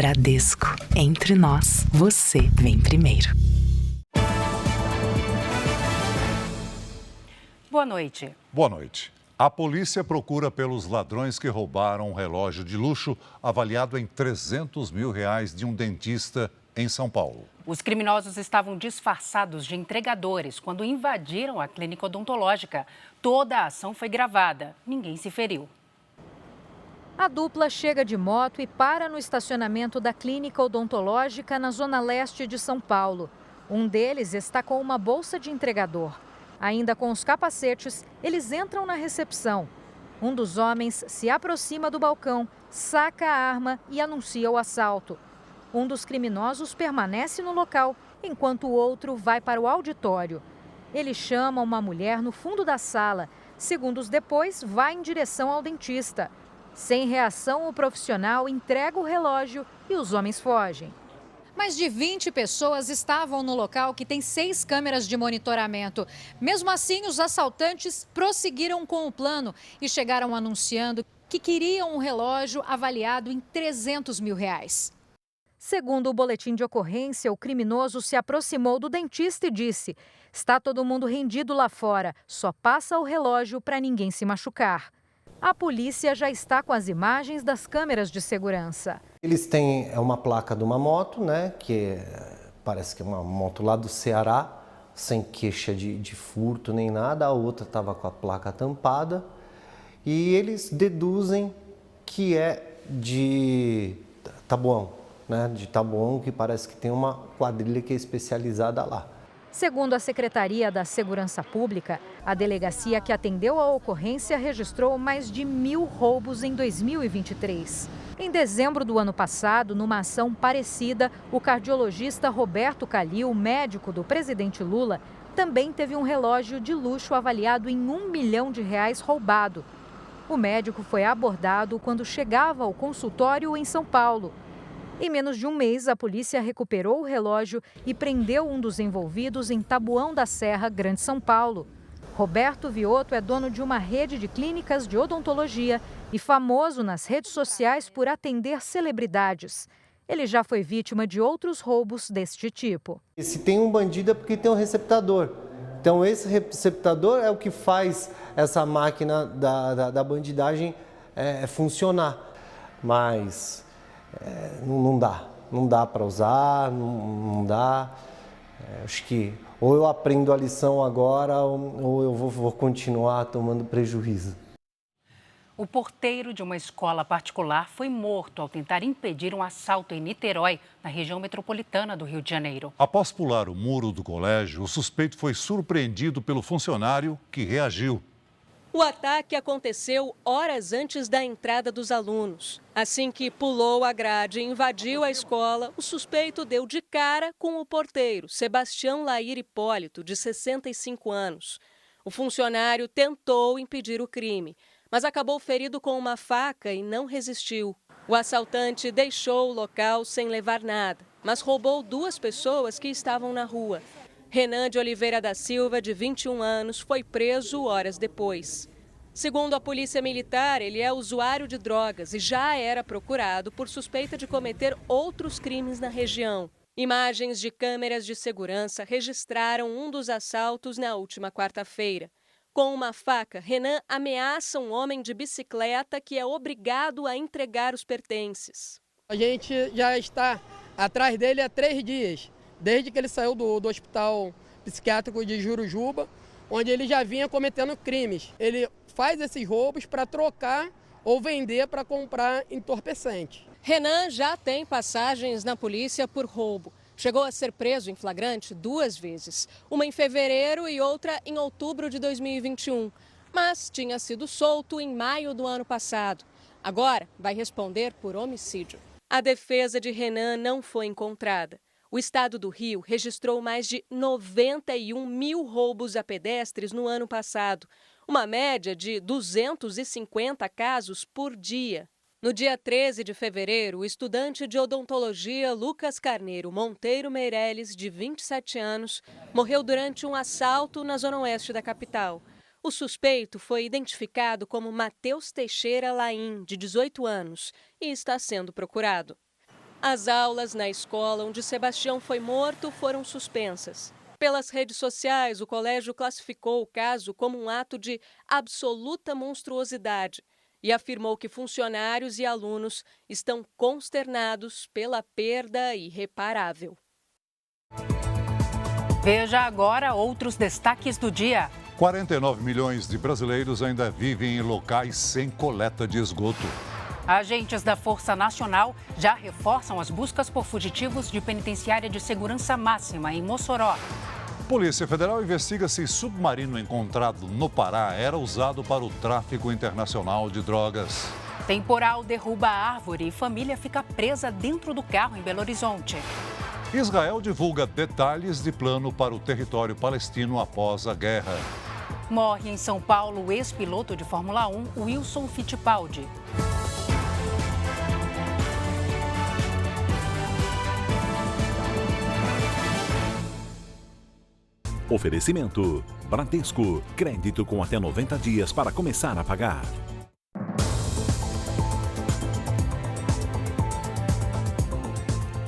Bradesco. Entre nós, você vem primeiro. Boa noite. Boa noite. A polícia procura pelos ladrões que roubaram um relógio de luxo avaliado em R$300 mil de um dentista em São Paulo. Os criminosos estavam disfarçados de entregadores quando invadiram a clínica odontológica. Toda a ação foi gravada. Ninguém se feriu. A dupla chega de moto e para no estacionamento da clínica odontológica na zona leste de São Paulo. Um deles está com uma bolsa de entregador. Ainda com os capacetes, eles entram na recepção. Um dos homens se aproxima do balcão, saca a arma e anuncia o assalto. Um dos criminosos permanece no local, enquanto o outro vai para o auditório. Ele chama uma mulher no fundo da sala. Segundos depois, vai em direção ao dentista. Sem reação, o profissional entrega o relógio e os homens fogem. Mais de 20 pessoas estavam no local, que tem 6 câmeras de monitoramento. Mesmo assim, os assaltantes prosseguiram com o plano e chegaram anunciando que queriam um relógio avaliado em R$300 mil. Segundo o boletim de ocorrência, o criminoso se aproximou do dentista e disse: "Está todo mundo rendido lá fora, só passa o relógio para ninguém se machucar." A polícia já está com as imagens das câmeras de segurança. Eles têm uma placa de uma moto, né, parece que é uma moto lá do Ceará, sem queixa de furto nem nada. A outra estava com a placa tampada e eles deduzem que é de Taboão, né, de Taboão, que parece que tem uma quadrilha que é especializada lá. Segundo a Secretaria da Segurança Pública, a delegacia que atendeu a ocorrência registrou mais de 1.000 roubos em 2023. Em dezembro do ano passado, numa ação parecida, o cardiologista Roberto Calil, médico do presidente Lula, também teve um relógio de luxo avaliado em R$1 milhão roubado. O médico foi abordado quando chegava ao consultório em São Paulo. Em menos de um mês, a polícia recuperou o relógio e prendeu um dos envolvidos em Taboão da Serra, Grande São Paulo. Roberto Vioto é dono de uma rede de clínicas de odontologia e famoso nas redes sociais por atender celebridades. Ele já foi vítima de outros roubos deste tipo. E se tem um bandido é porque tem um receptador. Então esse receptador é o que faz essa máquina da bandidagem funcionar. Mas não dá para usar, não dá. Acho que ou eu aprendo a lição agora ou eu vou continuar tomando prejuízo. O porteiro de uma escola particular foi morto ao tentar impedir um assalto em Niterói, na região metropolitana do Rio de Janeiro. Após pular o muro do colégio, o suspeito foi surpreendido pelo funcionário que reagiu. O ataque aconteceu horas antes da entrada dos alunos. Assim que pulou a grade e invadiu a escola, o suspeito deu de cara com o porteiro, Sebastião Lair Hipólito, de 65 anos. O funcionário tentou impedir o crime, mas acabou ferido com uma faca e não resistiu. O assaltante deixou o local sem levar nada, mas roubou 2 pessoas que estavam na rua. Renan de Oliveira da Silva, de 21 anos, foi preso horas depois. Segundo a Polícia Militar, ele é usuário de drogas e já era procurado por suspeita de cometer outros crimes na região. Imagens de câmeras de segurança registraram um dos assaltos na última quarta-feira. Com uma faca, Renan ameaça um homem de bicicleta que é obrigado a entregar os pertences. A gente já está atrás dele há 3 dias. Desde que ele saiu do hospital psiquiátrico de Jurujuba, onde ele já vinha cometendo crimes. Ele faz esses roubos para trocar ou vender para comprar entorpecente. Renan já tem passagens na polícia por roubo. Chegou a ser preso em flagrante 2 vezes, uma em fevereiro e outra em outubro de 2021. Mas tinha sido solto em maio do ano passado. Agora vai responder por homicídio. A defesa de Renan não foi encontrada. O estado do Rio registrou mais de 91 mil roubos a pedestres no ano passado, uma média de 250 casos por dia. No dia 13 de fevereiro, o estudante de odontologia Lucas Carneiro Monteiro Meirelles, de 27 anos, morreu durante um assalto na zona oeste da capital. O suspeito foi identificado como Matheus Teixeira Laim, de 18 anos, e está sendo procurado. As aulas na escola onde Sebastião foi morto foram suspensas. Pelas redes sociais, o colégio classificou o caso como um ato de absoluta monstruosidade e afirmou que funcionários e alunos estão consternados pela perda irreparável. Veja agora outros destaques do dia. 49 milhões de brasileiros ainda vivem em locais sem coleta de esgoto. Agentes da Força Nacional já reforçam as buscas por fugitivos de penitenciária de segurança máxima em Mossoró. Polícia Federal investiga se submarino encontrado no Pará era usado para o tráfico internacional de drogas. Temporal derruba a árvore e família fica presa dentro do carro em Belo Horizonte. Israel divulga detalhes de plano para o território palestino após a guerra. Morre em São Paulo o ex-piloto de Fórmula 1, Wilson Fittipaldi. Oferecimento: Bradesco. Crédito com até 90 dias para começar a pagar.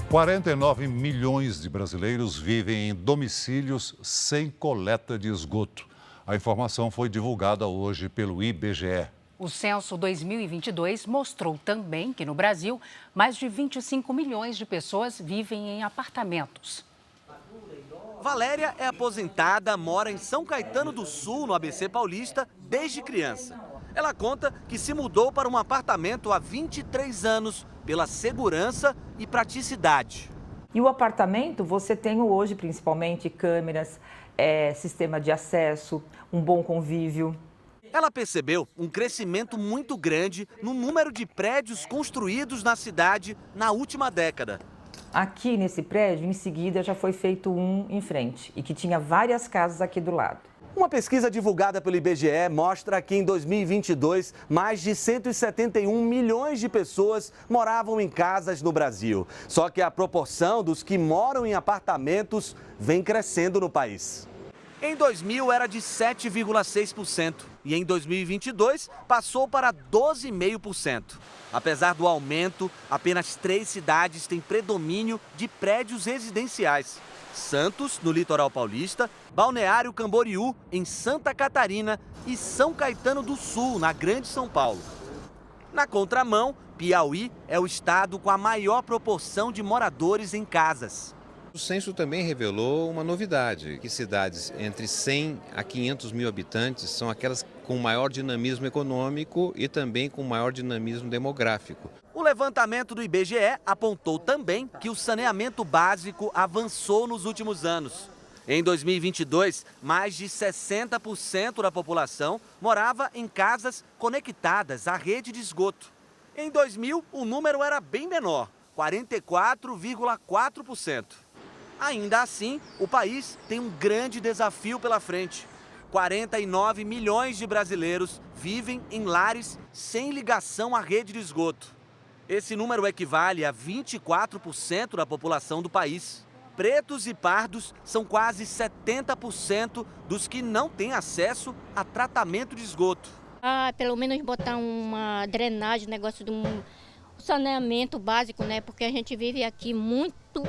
R$ 49 milhões de brasileiros vivem em domicílios sem coleta de esgoto. A informação foi divulgada hoje pelo IBGE. O censo 2022 mostrou também que no Brasil, mais de 25 milhões de pessoas vivem em apartamentos. Valéria é aposentada, mora em São Caetano do Sul, no ABC Paulista, desde criança. Ela conta que se mudou para um apartamento há 23 anos pela segurança e praticidade. E o apartamento, você tem hoje principalmente câmeras, sistema de acesso, um bom convívio. Ela percebeu um crescimento muito grande no número de prédios construídos na cidade na última década. Aqui nesse prédio, em seguida, já foi feito um em frente e que tinha várias casas aqui do lado. Uma pesquisa divulgada pelo IBGE mostra que em 2022, mais de 171 milhões de pessoas moravam em casas no Brasil. Só que a proporção dos que moram em apartamentos vem crescendo no país. Em 2000 era de 7,6% e em 2022 passou para 12,5%. Apesar do aumento, apenas 3 cidades têm predomínio de prédios residenciais: Santos, no litoral paulista, Balneário Camboriú, em Santa Catarina e São Caetano do Sul, na Grande São Paulo. Na contramão, Piauí é o estado com a maior proporção de moradores em casas. O censo também revelou uma novidade, que cidades entre 100 a 500 mil habitantes são aquelas com maior dinamismo econômico e também com maior dinamismo demográfico. O levantamento do IBGE apontou também que o saneamento básico avançou nos últimos anos. Em 2022, mais de 60% da população morava em casas conectadas à rede de esgoto. Em 2000, o número era bem menor, 44,4%. Ainda assim, o país tem um grande desafio pela frente. 49 milhões de brasileiros vivem em lares sem ligação à rede de esgoto. Esse número equivale a 24% da população do país. Pretos e pardos são quase 70% dos que não têm acesso a tratamento de esgoto. Pelo menos botar uma drenagem, negócio de um saneamento básico, né? Porque a gente vive aqui muito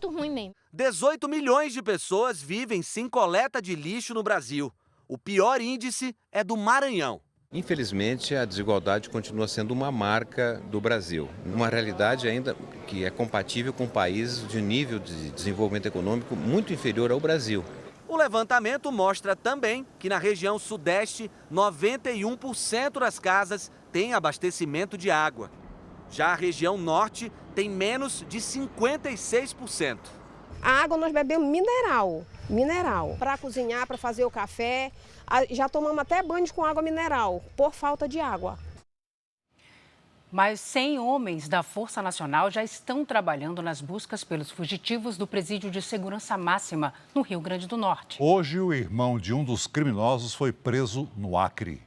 ruim mesmo. 18 milhões de pessoas vivem sem coleta de lixo no Brasil. O pior índice é do Maranhão. Infelizmente, a desigualdade continua sendo uma marca do Brasil. Uma realidade ainda que é compatível com países de nível de desenvolvimento econômico muito inferior ao Brasil. O levantamento mostra também que na região sudeste, 91% das casas têm abastecimento de água. Já a região norte tem menos de 56%. A água nós bebemos mineral. Para cozinhar, para fazer o café. Já tomamos até banho com água mineral, por falta de água. Mais 100 homens da Força Nacional já estão trabalhando nas buscas pelos fugitivos do Presídio de Segurança Máxima, no Rio Grande do Norte. Hoje, o irmão de um dos criminosos foi preso no Acre.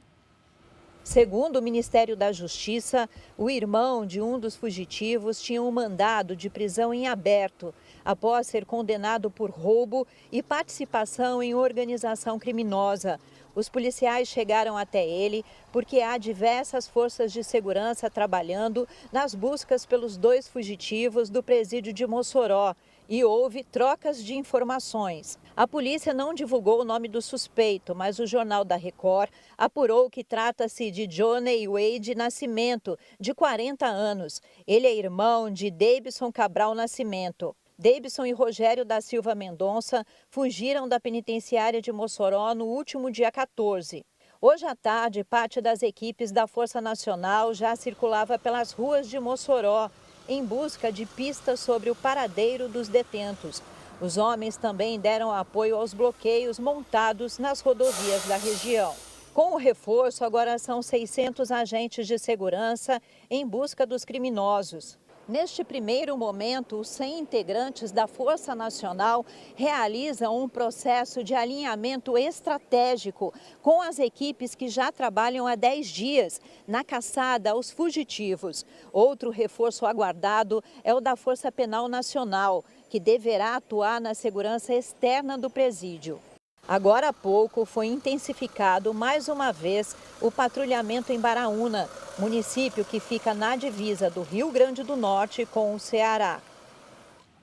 Segundo o Ministério da Justiça, o irmão de um dos fugitivos tinha um mandado de prisão em aberto, após ser condenado por roubo e participação em organização criminosa. Os policiais chegaram até ele porque há diversas forças de segurança trabalhando nas buscas pelos 2 fugitivos do presídio de Mossoró e houve trocas de informações. A polícia não divulgou o nome do suspeito, mas o Jornal da Record apurou que trata-se de Johnny Wade Nascimento, de 40 anos. Ele é irmão de Deibson Cabral Nascimento. Deibson e Rogério da Silva Mendonça fugiram da penitenciária de Mossoró no último dia 14. Hoje à tarde, parte das equipes da Força Nacional já circulava pelas ruas de Mossoró em busca de pistas sobre o paradeiro dos detentos. Os homens também deram apoio aos bloqueios montados nas rodovias da região. Com o reforço, agora são 600 agentes de segurança em busca dos criminosos. Neste primeiro momento, os 100 integrantes da Força Nacional realizam um processo de alinhamento estratégico com as equipes que já trabalham há 10 dias na caçada aos fugitivos. Outro reforço aguardado é o da Força Penal Nacional, que deverá atuar na segurança externa do presídio. Agora há pouco foi intensificado mais uma vez o patrulhamento em Baraúna, município que fica na divisa do Rio Grande do Norte com o Ceará.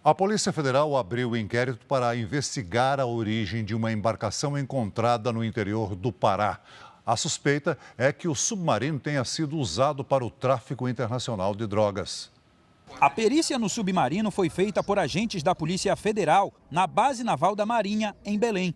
A Polícia Federal abriu inquérito para investigar a origem de uma embarcação encontrada no interior do Pará. A suspeita é que o submarino tenha sido usado para o tráfico internacional de drogas. A perícia no submarino foi feita por agentes da Polícia Federal na Base Naval da Marinha, em Belém.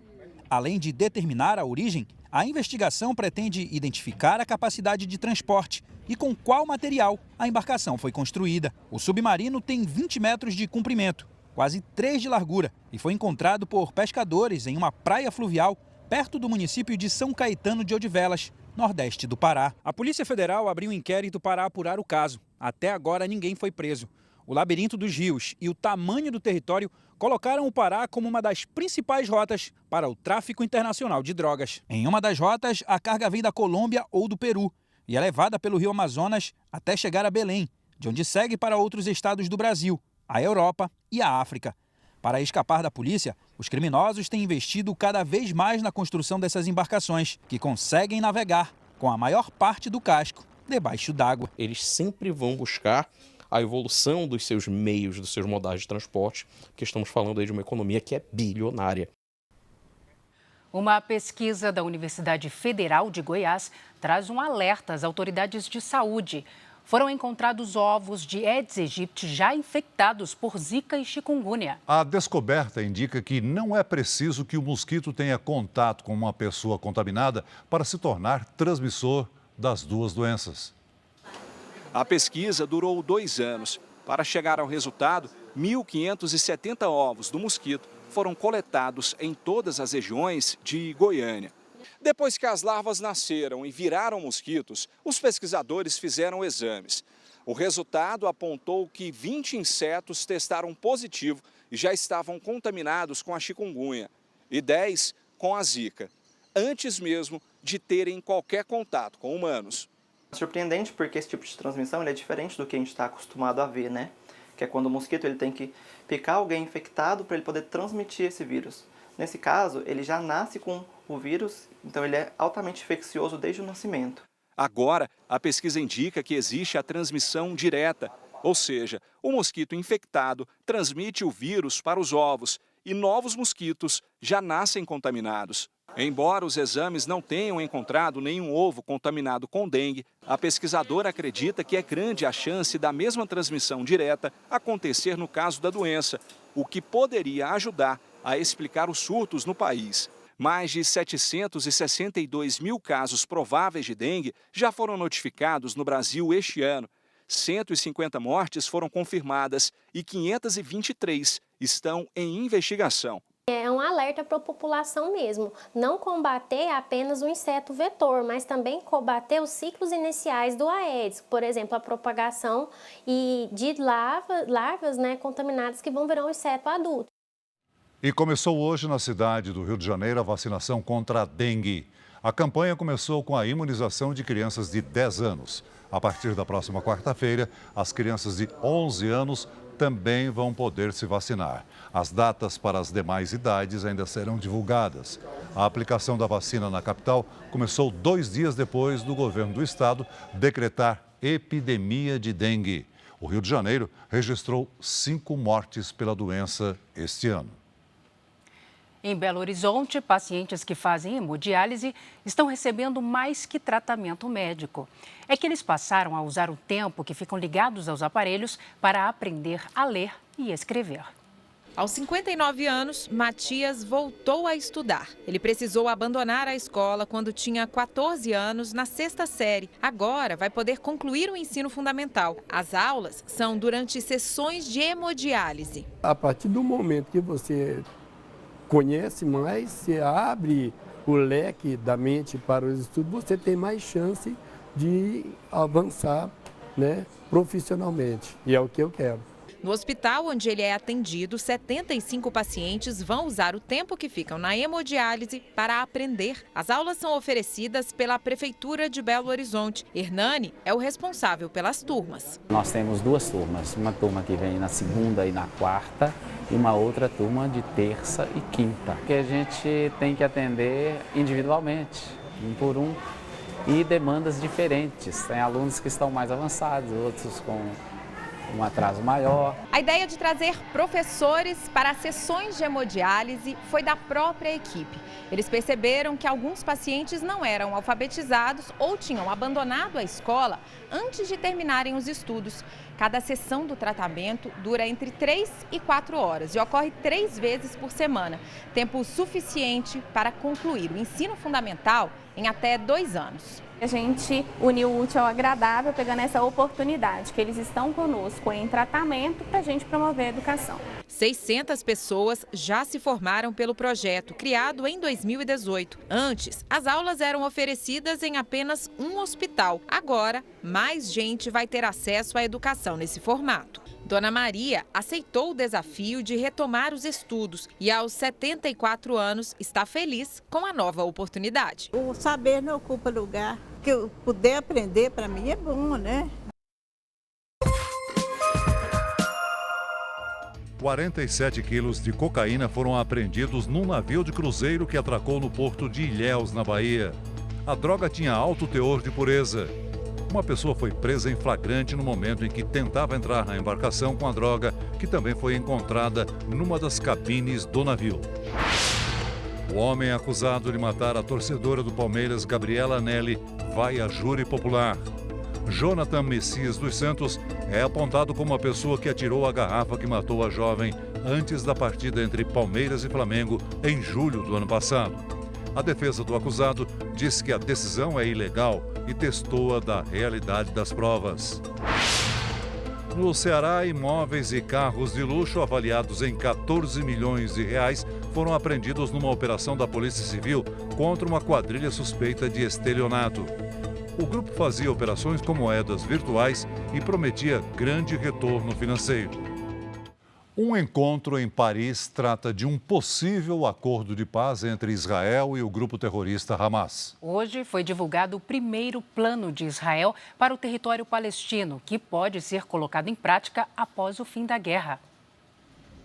Além de determinar a origem, a investigação pretende identificar a capacidade de transporte e com qual material a embarcação foi construída. O submarino tem 20 metros de comprimento, quase 3 de largura, e foi encontrado por pescadores em uma praia fluvial perto do município de São Caetano de Odivelas, nordeste do Pará. A Polícia Federal abriu um inquérito para apurar o caso. Até agora ninguém foi preso. O labirinto dos rios e o tamanho do território colocaram o Pará como uma das principais rotas para o tráfico internacional de drogas. Em uma das rotas, a carga vem da Colômbia ou do Peru e é levada pelo rio Amazonas até chegar a Belém, de onde segue para outros estados do Brasil, a Europa e a África. Para escapar da polícia, os criminosos têm investido cada vez mais na construção dessas embarcações, que conseguem navegar com a maior parte do casco debaixo d'água. Eles sempre vão buscar a evolução dos seus meios, dos seus modais de transporte, porque estamos falando aí de uma economia que é bilionária. Uma pesquisa da Universidade Federal de Goiás traz um alerta às autoridades de saúde. Foram encontrados ovos de Aedes aegypti já infectados por zika e chikungunya. A descoberta indica que não é preciso que o mosquito tenha contato com uma pessoa contaminada para se tornar transmissor das duas doenças. A pesquisa durou 2 anos. Para chegar ao resultado, 1.570 ovos do mosquito foram coletados em todas as regiões de Goiânia. Depois que as larvas nasceram e viraram mosquitos, os pesquisadores fizeram exames. O resultado apontou que 20 insetos testaram positivo e já estavam contaminados com a chikungunya e 10 com a zika, antes mesmo de terem qualquer contato com humanos. Surpreendente porque esse tipo de transmissão ele é diferente do que a gente está acostumado a ver, né? Que é quando o mosquito ele tem que picar alguém infectado para ele poder transmitir esse vírus. Nesse caso, ele já nasce com o vírus, então ele é altamente infeccioso desde o nascimento. Agora, a pesquisa indica que existe a transmissão direta, ou seja, o mosquito infectado transmite o vírus para os ovos e novos mosquitos já nascem contaminados. Embora os exames não tenham encontrado nenhum ovo contaminado com dengue, a pesquisadora acredita que é grande a chance da mesma transmissão direta acontecer no caso da doença, o que poderia ajudar a explicar os surtos no país. Mais de 762 mil casos prováveis de dengue já foram notificados no Brasil este ano. 150 mortes foram confirmadas e 523 estão em investigação. É um alerta para a população mesmo, não combater apenas o inseto vetor, mas também combater os ciclos iniciais do Aedes, por exemplo, a propagação de larvas contaminadas que vão virar um inseto adulto. E começou hoje na cidade do Rio de Janeiro a vacinação contra a dengue. A campanha começou com a imunização de crianças de 10 anos. A partir da próxima quarta-feira, as crianças de 11 anos também vão poder se vacinar. As datas para as demais idades ainda serão divulgadas. A aplicação da vacina na capital começou 2 dias depois do governo do estado decretar epidemia de dengue. O Rio de Janeiro registrou 5 mortes pela doença este ano. Em Belo Horizonte, pacientes que fazem hemodiálise estão recebendo mais que tratamento médico. É que eles passaram a usar o tempo que ficam ligados aos aparelhos para aprender a ler e escrever. Aos 59 anos, Matias voltou a estudar. Ele precisou abandonar a escola quando tinha 14 anos, na 6ª série. Agora vai poder concluir o ensino fundamental. As aulas são durante sessões de hemodiálise. A partir do momento que você conhece mais, você abre o leque da mente para os estudos, você tem mais chance de avançar, profissionalmente. E é o que eu quero. No hospital onde ele é atendido, 75 pacientes vão usar o tempo que ficam na hemodiálise para aprender. As aulas são oferecidas pela Prefeitura de Belo Horizonte. Hernani é o responsável pelas turmas. Nós temos 2 turmas, uma turma que vem na 2ª e na 4ª e uma outra turma de 3ª e 5ª, que a gente tem que atender individualmente, um por um, e demandas diferentes. Tem alunos que estão mais avançados, outros com um atraso maior. A ideia de trazer professores para as sessões de hemodiálise foi da própria equipe. Eles perceberam que alguns pacientes não eram alfabetizados ou tinham abandonado a escola antes de terminarem os estudos. Cada sessão do tratamento dura entre 3 e 4 horas e ocorre 3 vezes por semana. Tempo suficiente para concluir o ensino fundamental em até 2 anos. A gente uniu o útil ao agradável, pegando essa oportunidade que eles estão conosco em tratamento para a gente promover a educação. 600 pessoas já se formaram pelo projeto, criado em 2018. Antes, as aulas eram oferecidas em apenas um hospital. Agora, mais gente vai ter acesso à educação nesse formato. Dona Maria aceitou o desafio de retomar os estudos e, aos 74 anos, está feliz com a nova oportunidade. O saber não ocupa lugar. Que eu puder aprender, para mim é bom, né? 47 quilos de cocaína foram apreendidos num navio de cruzeiro que atracou no porto de Ilhéus, na Bahia. A droga tinha alto teor de pureza. Uma pessoa foi presa em flagrante no momento em que tentava entrar na embarcação com a droga, que também foi encontrada numa das cabines do navio. O homem acusado de matar a torcedora do Palmeiras, Gabriela Anelli, vai a júri popular. Jonathan Messias dos Santos é apontado como a pessoa que atirou a garrafa que matou a jovem antes da partida entre Palmeiras e Flamengo em julho do ano passado. A defesa do acusado diz que a decisão é ilegal e testou-a da realidade das provas. No Ceará, imóveis e carros de luxo avaliados em 14 milhões de reais foram apreendidos numa operação da Polícia Civil contra uma quadrilha suspeita de estelionato. O grupo fazia operações com moedas virtuais e prometia grande retorno financeiro. Um encontro em Paris trata de um possível acordo de paz entre Israel e o grupo terrorista Hamas. Hoje foi divulgado o primeiro plano de Israel para o território palestino, que pode ser colocado em prática após o fim da guerra.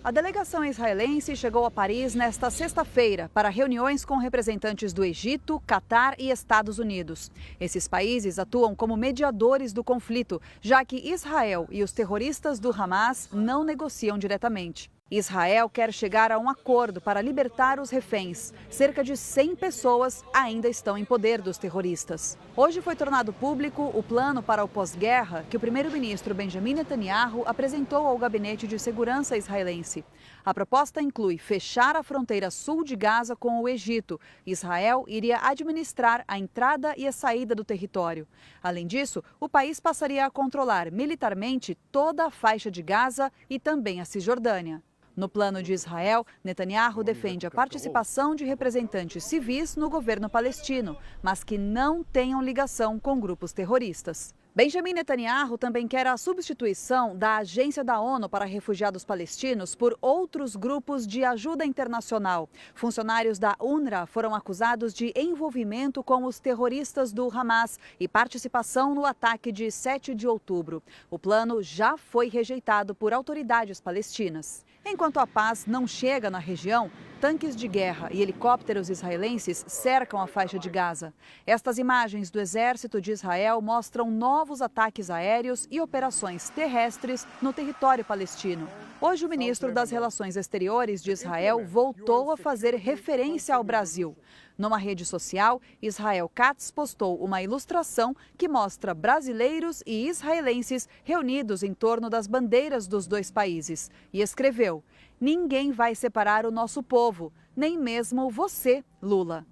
A delegação israelense chegou a Paris nesta sexta-feira para reuniões com representantes do Egito, Catar e Estados Unidos. Esses países atuam como mediadores do conflito, já que Israel e os terroristas do Hamas não negociam diretamente. Israel quer chegar a um acordo para libertar os reféns. Cerca de 100 pessoas ainda estão em poder dos terroristas. Hoje foi tornado público o plano para o pós-guerra que o primeiro-ministro Benjamin Netanyahu apresentou ao Gabinete de Segurança israelense. A proposta inclui fechar a fronteira sul de Gaza com o Egito. Israel iria administrar a entrada e a saída do território. Além disso, o país passaria a controlar militarmente toda a faixa de Gaza e também a Cisjordânia. No plano de Israel, Netanyahu defende a participação de representantes civis no governo palestino, mas que não tenham ligação com grupos terroristas. Benjamin Netanyahu também quer a substituição da Agência da ONU para Refugiados Palestinos por outros grupos de ajuda internacional. Funcionários da UNRWA foram acusados de envolvimento com os terroristas do Hamas e participação no ataque de 7 de outubro. O plano já foi rejeitado por autoridades palestinas. Enquanto a paz não chega na região, tanques de guerra e helicópteros israelenses cercam a faixa de Gaza. Estas imagens do exército de Israel mostram novos ataques aéreos e operações terrestres no território palestino. Hoje, o ministro das Relações Exteriores de Israel voltou a fazer referência ao Brasil. Numa rede social, Israel Katz postou uma ilustração que mostra brasileiros e israelenses reunidos em torno das bandeiras dos dois países e escreveu: "Ninguém vai separar o nosso povo, nem mesmo você, Lula."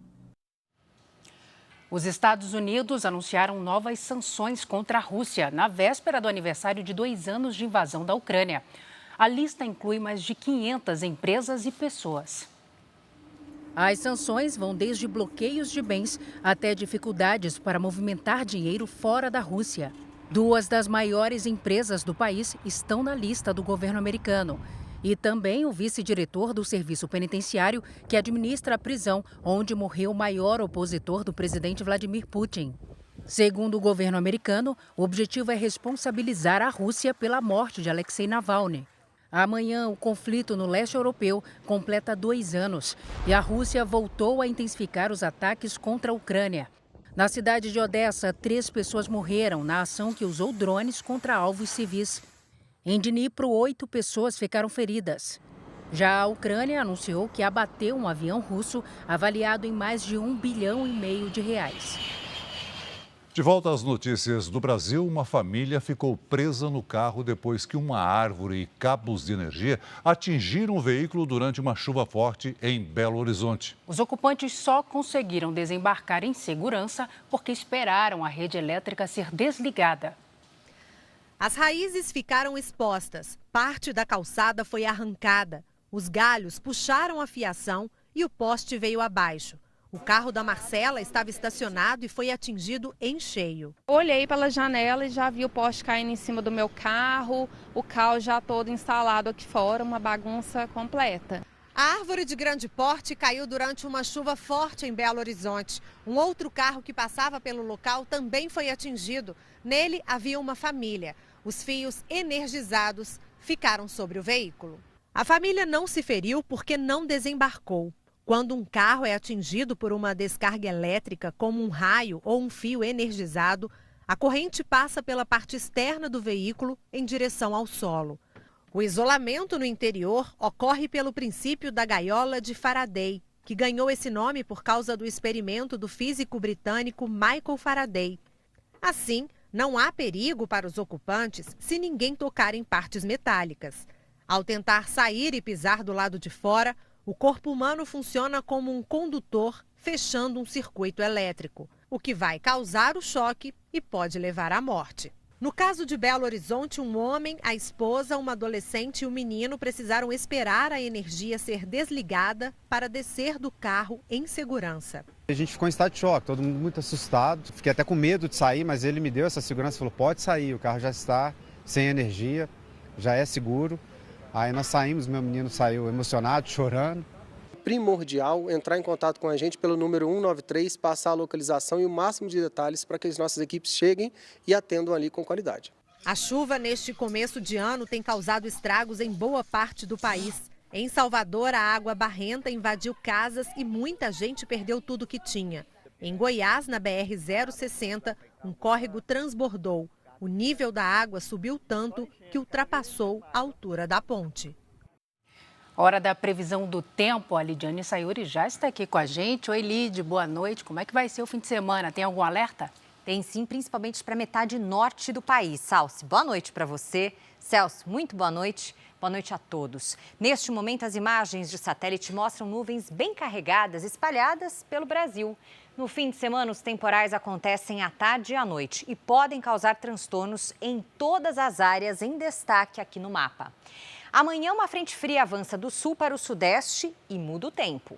Os Estados Unidos anunciaram novas sanções contra a Rússia na véspera do aniversário de 2 anos de invasão da Ucrânia. A lista inclui mais de 500 empresas e pessoas. As sanções vão desde bloqueios de bens até dificuldades para movimentar dinheiro fora da Rússia. 2 das maiores empresas do país estão na lista do governo americano. E também o vice-diretor do Serviço Penitenciário, que administra a prisão onde morreu o maior opositor do presidente Vladimir Putin. Segundo o governo americano, o objetivo é responsabilizar a Rússia pela morte de Alexei Navalny. Amanhã, o conflito no leste europeu completa 2 anos e a Rússia voltou a intensificar os ataques contra a Ucrânia. Na cidade de Odessa, 3 pessoas morreram na ação que usou drones contra alvos civis. Em Dnipro, 8 pessoas ficaram feridas. Já a Ucrânia anunciou que abateu um avião russo avaliado em mais de R$1,5 bilhão. De volta às notícias do Brasil, uma família ficou presa no carro depois que uma árvore e cabos de energia atingiram o veículo durante uma chuva forte em Belo Horizonte. Os ocupantes só conseguiram desembarcar em segurança porque esperaram a rede elétrica ser desligada. As raízes ficaram expostas, parte da calçada foi arrancada, os galhos puxaram a fiação e o poste veio abaixo. O carro da Marcela estava estacionado e foi atingido em cheio. Olhei pela janela e já vi o poste caindo em cima do meu carro, o caos já todo instalado aqui fora, uma bagunça completa. A árvore de grande porte caiu durante uma chuva forte em Belo Horizonte. Um outro carro que passava pelo local também foi atingido. Nele havia uma família. Os fios energizados ficaram sobre o veículo. A família não se feriu porque não desembarcou. Quando um carro é atingido por uma descarga elétrica, como um raio ou um fio energizado, a corrente passa pela parte externa do veículo em direção ao solo. O isolamento no interior ocorre pelo princípio da gaiola de Faraday, que ganhou esse nome por causa do experimento do físico britânico Michael Faraday. Assim, não há perigo para os ocupantes se ninguém tocar em partes metálicas. Ao tentar sair e pisar do lado de fora, o corpo humano funciona como um condutor fechando um circuito elétrico, o que vai causar o choque e pode levar à morte. No caso de Belo Horizonte, um homem, a esposa, uma adolescente e um menino precisaram esperar a energia ser desligada para descer do carro em segurança. A gente ficou em estado de choque, todo mundo muito assustado. Fiquei até com medo de sair, mas ele me deu essa segurança, falou, pode sair, o carro já está sem energia, já é seguro. Aí nós saímos, meu menino saiu emocionado, chorando. Primordial entrar em contato com a gente pelo número 193, passar a localização e o máximo de detalhes para que as nossas equipes cheguem e atendam ali com qualidade. A chuva neste começo de ano tem causado estragos em boa parte do país. Em Salvador, a água barrenta invadiu casas e muita gente perdeu tudo que tinha. Em Goiás, na BR-060, um córrego transbordou. O nível da água subiu tanto que ultrapassou a altura da ponte. Hora da previsão do tempo. A Lidiane Sayuri já está aqui com a gente. Oi, Lid, boa noite. Como é que vai ser o fim de semana? Tem algum alerta? Tem sim, principalmente para a metade norte do país. Salsi, boa noite para você. Celso, muito boa noite. Boa noite a todos. Neste momento, as imagens de satélite mostram nuvens bem carregadas espalhadas pelo Brasil. No fim de semana, os temporais acontecem à tarde e à noite e podem causar transtornos em todas as áreas em destaque aqui no mapa. Amanhã, uma frente fria avança do sul para o sudeste e muda o tempo.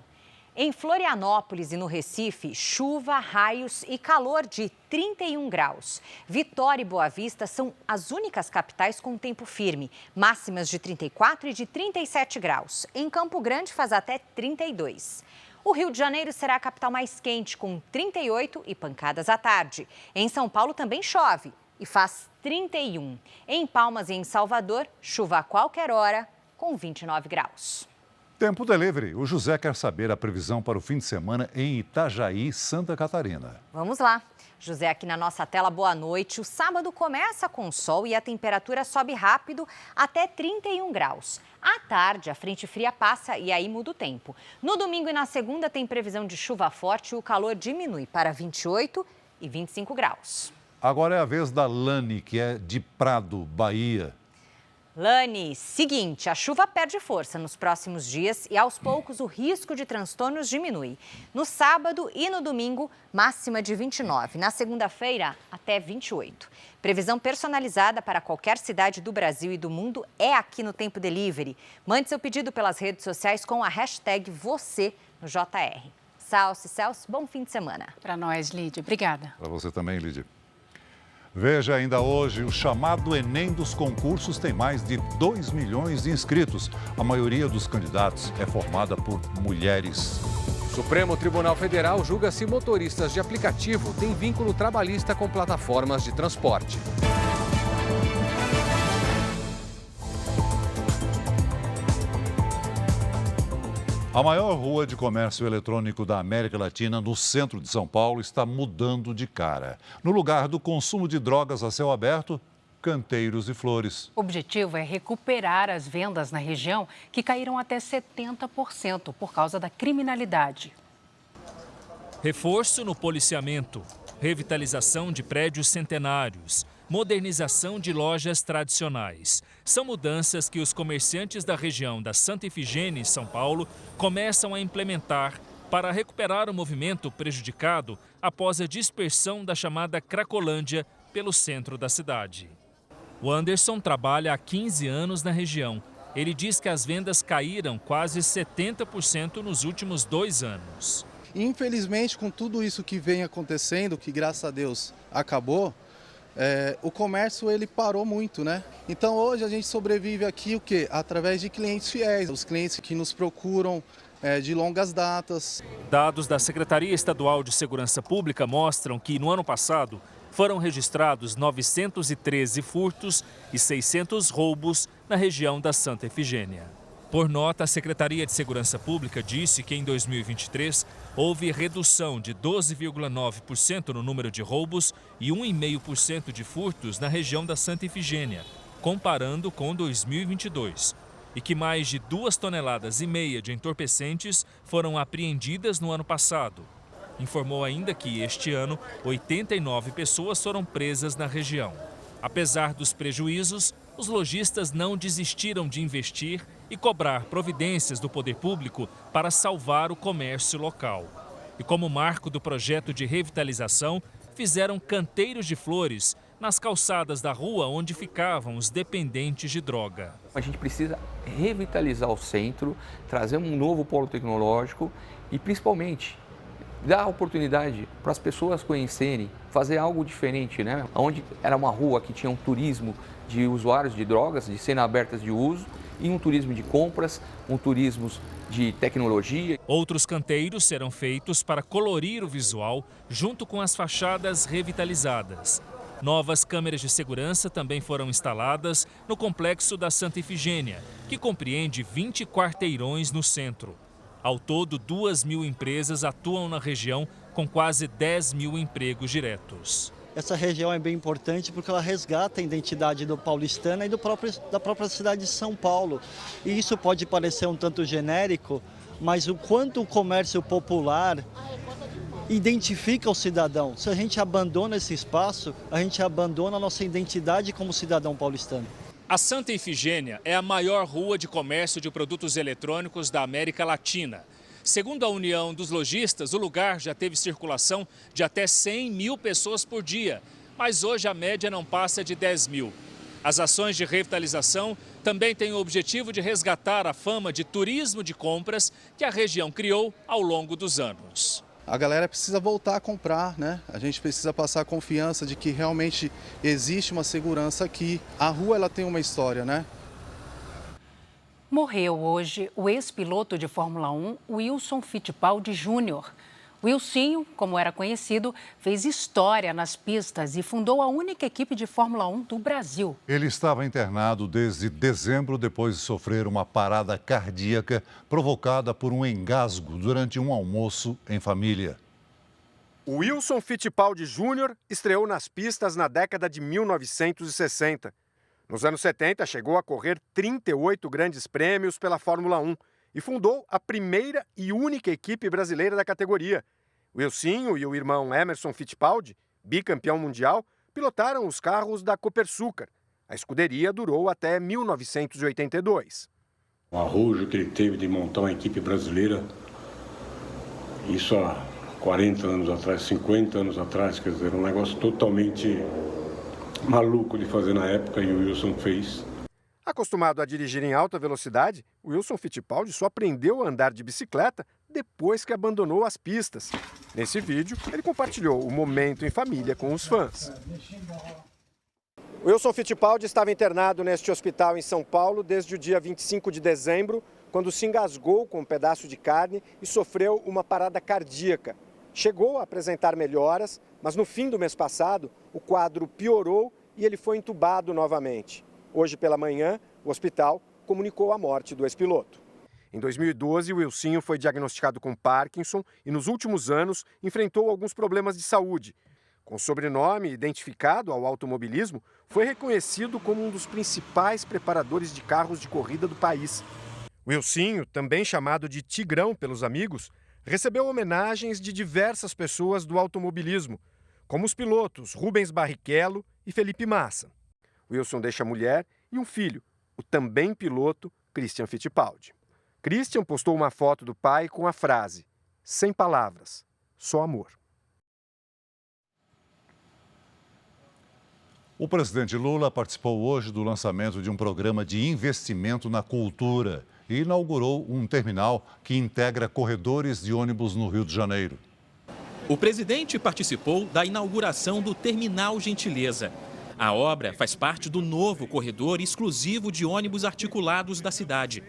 Em Florianópolis e no Recife, chuva, raios e calor de 31 graus. Vitória e Boa Vista são as únicas capitais com tempo firme, máximas de 34 e de 37 graus. Em Campo Grande faz até 32. O Rio de Janeiro será a capital mais quente, com 38 e pancadas à tarde. Em São Paulo também chove e faz 31. Em Palmas e em Salvador, chuva a qualquer hora, com 29 graus. Tempo Delivery. O José quer saber a previsão para o fim de semana em Itajaí, Santa Catarina. Vamos lá. José, aqui na nossa tela, boa noite. O sábado começa com sol e a temperatura sobe rápido até 31 graus. À tarde, a frente fria passa e aí muda o tempo. No domingo e na segunda tem previsão de chuva forte e o calor diminui para 28 e 25 graus. Agora é a vez da Lani, que é de Prado, Bahia. Lani, seguinte, a chuva perde força nos próximos dias e aos poucos o risco de transtornos diminui. No sábado e no domingo, máxima de 29. Na segunda-feira, até 28. Previsão personalizada para qualquer cidade do Brasil e do mundo é aqui no Tempo Delivery. Mande seu pedido pelas redes sociais com a hashtag você no JR. Salce, Celso, bom fim de semana. Para nós, Lídia. Obrigada. Para você também, Lídia. Veja ainda hoje, o chamado Enem dos concursos tem mais de 2 milhões de inscritos. A maioria dos candidatos é formada por mulheres. Supremo Tribunal Federal julga se motoristas de aplicativo têm vínculo trabalhista com plataformas de transporte. A maior rua de comércio eletrônico da América Latina, no centro de São Paulo, está mudando de cara. No lugar do consumo de drogas a céu aberto, canteiros e flores. O objetivo é recuperar as vendas na região, que caíram até 70% por causa da criminalidade. Reforço no policiamento, revitalização de prédios centenários, modernização de lojas tradicionais. São mudanças que os comerciantes da região da Santa Efigênia, em São Paulo, começam a implementar para recuperar o movimento prejudicado após a dispersão da chamada Cracolândia pelo centro da cidade. O Anderson trabalha há 15 anos na região. Ele diz que as vendas caíram quase 70% nos últimos 2 anos. Infelizmente, com tudo isso que vem acontecendo, que graças a Deus acabou, o comércio ele parou muito, né? Então hoje a gente sobrevive aqui o quê? Através de clientes fiéis, os clientes que nos procuram de longas datas. Dados da Secretaria Estadual de Segurança Pública mostram que no ano passado foram registrados 913 furtos e 600 roubos na região da Santa Efigênia. Por nota, a Secretaria de Segurança Pública disse que em 2023 houve redução de 12,9% no número de roubos e 1,5% de furtos na região da Santa Efigênia, comparando com 2022. E que mais de 2,5 toneladas de entorpecentes foram apreendidas no ano passado. Informou ainda que este ano 89 pessoas foram presas na região. Apesar dos prejuízos, os lojistas não desistiram de investir e cobrar providências do poder público para salvar o comércio local. E como marco do projeto de revitalização, fizeram canteiros de flores nas calçadas da rua onde ficavam os dependentes de droga. A gente precisa revitalizar o centro, trazer um novo polo tecnológico e, principalmente, dar oportunidade para as pessoas conhecerem, fazer algo diferente, né? Onde era uma rua que tinha um turismo de usuários de drogas, de cena abertas de uso, e um turismo de compras, um turismo de tecnologia. Outros canteiros serão feitos para colorir o visual junto com as fachadas revitalizadas. Novas câmeras de segurança também foram instaladas no complexo da Santa Efigênia, que compreende 20 quarteirões no centro. Ao todo, 2.000 empresas atuam na região, com quase 10.000 empregos diretos. Essa região é bem importante porque ela resgata a identidade do paulistano e da própria cidade de São Paulo. E isso pode parecer um tanto genérico, mas o quanto o comércio popular identifica o cidadão. Se a gente abandona esse espaço, a gente abandona a nossa identidade como cidadão paulistano. A Santa Efigênia é a maior rua de comércio de produtos eletrônicos da América Latina. Segundo a União dos Lojistas, o lugar já teve circulação de até 100.000 pessoas por dia, mas hoje a média não passa de 10.000. As ações de revitalização também tem o objetivo de resgatar a fama de turismo de compras que a região criou ao longo dos anos. A galera precisa voltar a comprar, né? A gente precisa passar a confiança de que realmente existe uma segurança aqui. A rua ela tem uma história, né? Morreu hoje o ex-piloto de Fórmula 1, Wilson Fittipaldi Júnior. Wilsinho, como era conhecido, fez história nas pistas e fundou a única equipe de Fórmula 1 do Brasil. Ele estava internado desde dezembro depois de sofrer uma parada cardíaca provocada por um engasgo durante um almoço em família. O Wilson Fittipaldi Júnior estreou nas pistas na década de 1960. Nos anos 70, chegou a correr 38 grandes prêmios pela Fórmula 1 e fundou a primeira e única equipe brasileira da categoria. Wilsinho e o irmão Emerson Fittipaldi, bicampeão mundial, pilotaram os carros da Copersucar. A escuderia durou até 1982. O arrojo que ele teve de montar uma equipe brasileira, isso há 40 anos atrás, 50 anos atrás, quer dizer, um negócio totalmente maluco de fazer na época, e o Wilson fez. Acostumado a dirigir em alta velocidade, Wilson Fittipaldi só aprendeu a andar de bicicleta depois que abandonou as pistas. Nesse vídeo, ele compartilhou o momento em família com os fãs. Wilson Fittipaldi estava internado neste hospital em São Paulo desde o dia 25 de dezembro, quando se engasgou com um pedaço de carne e sofreu uma parada cardíaca. Chegou a apresentar melhoras, mas no fim do mês passado, o quadro piorou e ele foi entubado novamente. Hoje pela manhã, o hospital comunicou a morte do ex-piloto. Em 2012, o Wilsinho foi diagnosticado com Parkinson e nos últimos anos enfrentou alguns problemas de saúde. Com sobrenome identificado ao automobilismo, foi reconhecido como um dos principais preparadores de carros de corrida do país. Wilsinho, também chamado de Tigrão pelos amigos, recebeu homenagens de diversas pessoas do automobilismo, como os pilotos Rubens Barrichello e Felipe Massa. Wilson deixa mulher e um filho, o também piloto Christian Fittipaldi. Christian postou uma foto do pai com a frase: "Sem palavras, só amor". O presidente Lula participou hoje do lançamento de um programa de investimento na cultura e inaugurou um terminal que integra corredores de ônibus no Rio de Janeiro. O presidente participou da inauguração do Terminal Gentileza. A obra faz parte do novo corredor exclusivo de ônibus articulados da cidade.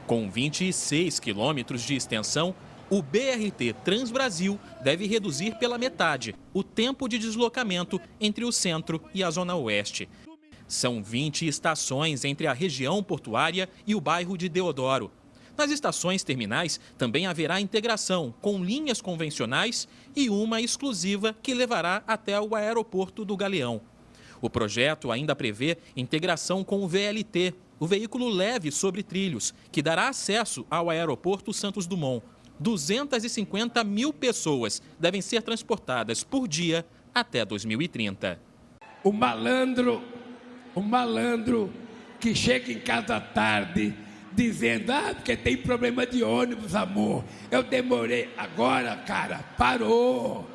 Com 26 quilômetros de extensão, o BRT Transbrasil deve reduzir pela metade o tempo de deslocamento entre o centro e a zona oeste. São 20 estações entre a região portuária e o bairro de Deodoro. Nas estações terminais também haverá integração com linhas convencionais e uma exclusiva que levará até o aeroporto do Galeão. O projeto ainda prevê integração com o VLT, o veículo leve sobre trilhos, que dará acesso ao aeroporto Santos Dumont. 250 mil pessoas devem ser transportadas por dia até 2030. O malandro que chega em casa tarde dizendo: porque tem problema de ônibus, amor. Eu demorei. Agora, cara, parou.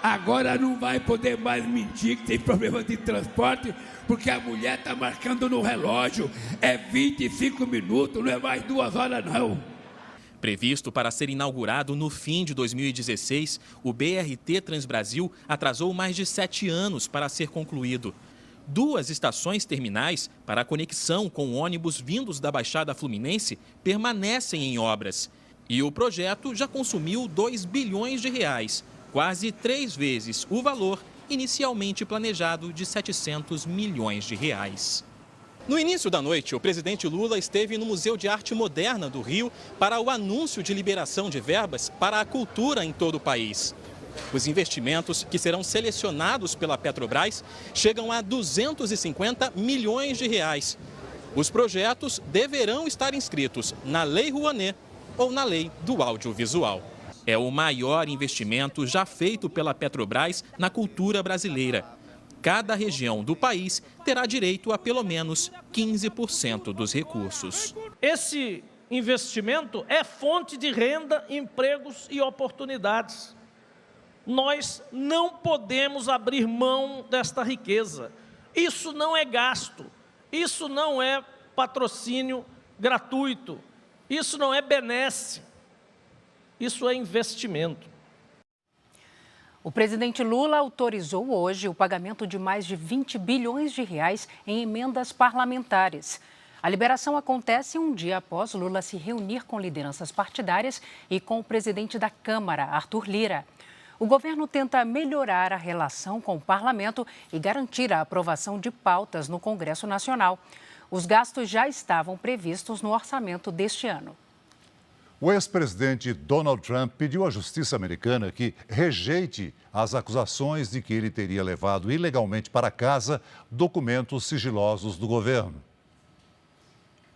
Agora não vai poder mais mentir que tem problema de transporte, porque a mulher está marcando no relógio. É 25 minutos, não é mais 2 horas, não. Previsto para ser inaugurado no fim de 2016, o BRT Transbrasil atrasou mais de 7 anos para ser concluído. 2 estações terminais para a conexão com ônibus vindos da Baixada Fluminense permanecem em obras. E o projeto já consumiu 2 bilhões de reais, quase 3 vezes o valor inicialmente planejado de 700 milhões de reais. No início da noite, o presidente Lula esteve no Museu de Arte Moderna do Rio para o anúncio de liberação de verbas para a cultura em todo o país. Os investimentos que serão selecionados pela Petrobras chegam a 250 milhões de reais. Os projetos deverão estar inscritos na Lei Rouanet ou na Lei do Audiovisual. É o maior investimento já feito pela Petrobras na cultura brasileira. Cada região do país terá direito a pelo menos 15% dos recursos. Esse investimento é fonte de renda, empregos e oportunidades. Nós não podemos abrir mão desta riqueza. Isso não é gasto, isso não é patrocínio gratuito. Isso não é benesse, isso é investimento. O presidente Lula autorizou hoje o pagamento de mais de 20 bilhões de reais em emendas parlamentares. A liberação acontece um dia após Lula se reunir com lideranças partidárias e com o presidente da Câmara, Arthur Lira. O governo tenta melhorar a relação com o parlamento e garantir a aprovação de pautas no Congresso Nacional. Os gastos já estavam previstos no orçamento deste ano. O ex-presidente Donald Trump pediu à justiça americana que rejeite as acusações de que ele teria levado ilegalmente para casa documentos sigilosos do governo.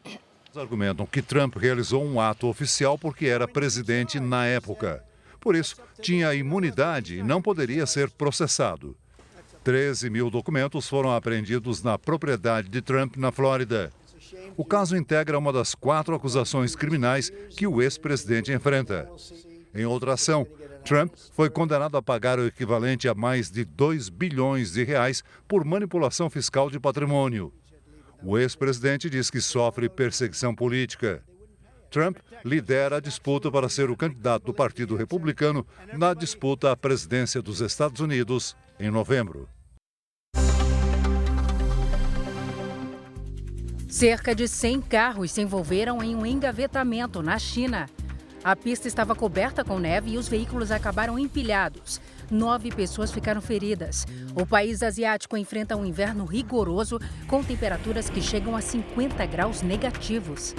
Eles argumentam que Trump realizou um ato oficial porque era presidente na época. Por isso, tinha imunidade e não poderia ser processado. 13 mil documentos foram apreendidos na propriedade de Trump, na Flórida. O caso integra uma das 4 acusações criminais que o ex-presidente enfrenta. Em outra ação, Trump foi condenado a pagar o equivalente a mais de 2 bilhões de reais por manipulação fiscal de patrimônio. O ex-presidente diz que sofre perseguição política. Trump lidera a disputa para ser o candidato do Partido Republicano na disputa à presidência dos Estados Unidos em novembro. Cerca de 100 carros se envolveram em um engavetamento na China. A pista estava coberta com neve e os veículos acabaram empilhados. 9 pessoas ficaram feridas. O país asiático enfrenta um inverno rigoroso com temperaturas que chegam a 50 graus negativos.